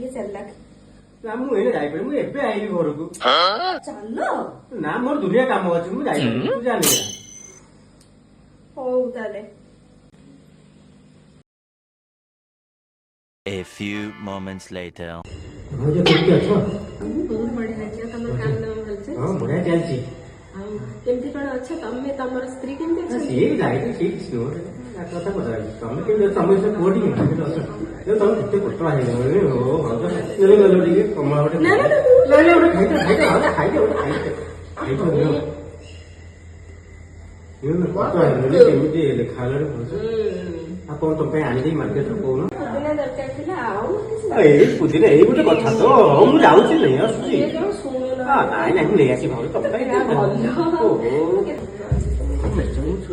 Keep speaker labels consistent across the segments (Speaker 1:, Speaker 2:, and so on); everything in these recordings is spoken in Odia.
Speaker 1: ଟିକେ ସେଲାକ
Speaker 2: ନା ମୁଁ ଏଇନେ ଯାଇପାରିବି ମୁଁ ଏବେ ଆଇଲି ଘରକୁ
Speaker 1: ଚାଲ
Speaker 2: ନା ମୋର ଦୁନିଆ କାମ ଅଛି ମୁଁ ଯାଇପାରିବି ତୁ ଜାଣିବି
Speaker 1: ହଉ ତାହେଲେ
Speaker 3: A few moments later.
Speaker 2: ଭାଉଜ କେମିତି ଅଛ?
Speaker 1: ବହୁତ ବଢିଆ ଲାଗିଲା ତମର କାମ ଦାମ ଭଲସେ
Speaker 2: ହଁ ବଢିଆ ଚାଲିଛି
Speaker 1: ଆଉ କେମିତି କଣ ଅଛ ତମେ ତମର ସ୍ତ୍ରୀ କେମିତି ଅଛନ୍ତି
Speaker 2: ସିଏ ଯାଇକି ଠିକ ସ୍ନୋ କଥା ପଚାରିଛି ତମେ କେମିତି ତମେ ସେ ପୁଅ ଟିକେ କେମିତି ଅଛ ତମେ କେତେ ପତଳା ହେଇଗଲଣି ଓ ଭାଉଜ ନେଲେ ନେଲେ ଟିକେ କମଳା ଗୋଟେ
Speaker 1: ନା, ନା, ନା,
Speaker 2: ନେଲେ ଗୋଟେ ଖାଇଛ ଭାଉଜ ଖାଇଛ ଗୋଟେ ଖାଇଛ ଖାଇଛ ପତଳା ହେଇଗଲି କେମିତି ଲେଖା ହେଲାଣି ଭାଉଜ ଆଉ କଣ ତମ ପାଇଁ ଆଣିଦେଇ ମାର୍କେଟରୁ କହୁନ
Speaker 1: ପୁଦିନା ଦରକାର ଥିଲା ଆଉ କିଛି
Speaker 2: ଏଇ ପୁଦିନା ଏଇ ଗୋଟେ କଥା ତ ହଉ ମୁଁ ଯାଉଛି ନେଇ ଆସୁଛି
Speaker 1: ଇଏ କଣ ଶୁଣୁନ
Speaker 2: ନାଇଁ ନାଇଁ ମୁଁ ନେଇ ଆସିବି ଭାଉଜ ତମ ପାଇଁ ଓହୋ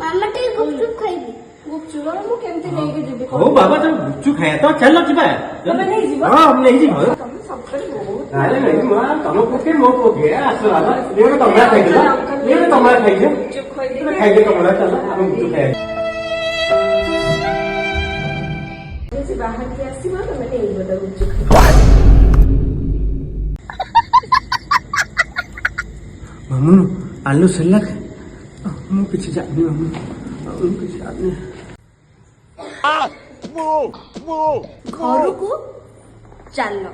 Speaker 4: ମାମା ଟିକେ ଗୁପଚୁପ ଖାଇବି।
Speaker 1: ଗୁପଚୁପ ମୁଁ କେମିତି ନେଇକି ଯିବି
Speaker 2: ହଉ ବାବା ତମେ ଗୁପଚୁପ ଖାଇବା ତ ଚାଲ ଯିବା
Speaker 1: ତମେ ନେଇଯିବ
Speaker 2: ହଁ ମୁଁ ନେଇଯିବି ଭାଉଜ
Speaker 1: ତମେ ସବୁବେଳେ ବହୁତ
Speaker 2: ନାଇଁ ନାଇଁ ତମ ପକ୍ଷେ ମୋ ପକ୍ଷେ ଆସ ବାବା ଇଏ ଗୋଟେ କମଳା ଖାଇଦେଲ ଇଏ ଗୋଟେ କମଳା ଖାଇଛ
Speaker 1: ଗୁପଚୁପ ଖୋଇଦେବି
Speaker 2: ଖାଇଦେ କମଳା ଚାଲ ଆମେ ଗୁପଚୁପ ଖାଇବା
Speaker 1: ଯଦି ବାହାରକୁ ଆସିବ ତମେ ନେଇଯିବ ତା ଗୁପଚୁପ
Speaker 2: ମାମୁନ ଆଲୁ ସେଲାକ ମୁଁ କିଛି ଜାଣିନି ମାମୁନ ମୁଁ କିଛି ଜାଣିନି
Speaker 1: ଘରକୁ ଚାଲ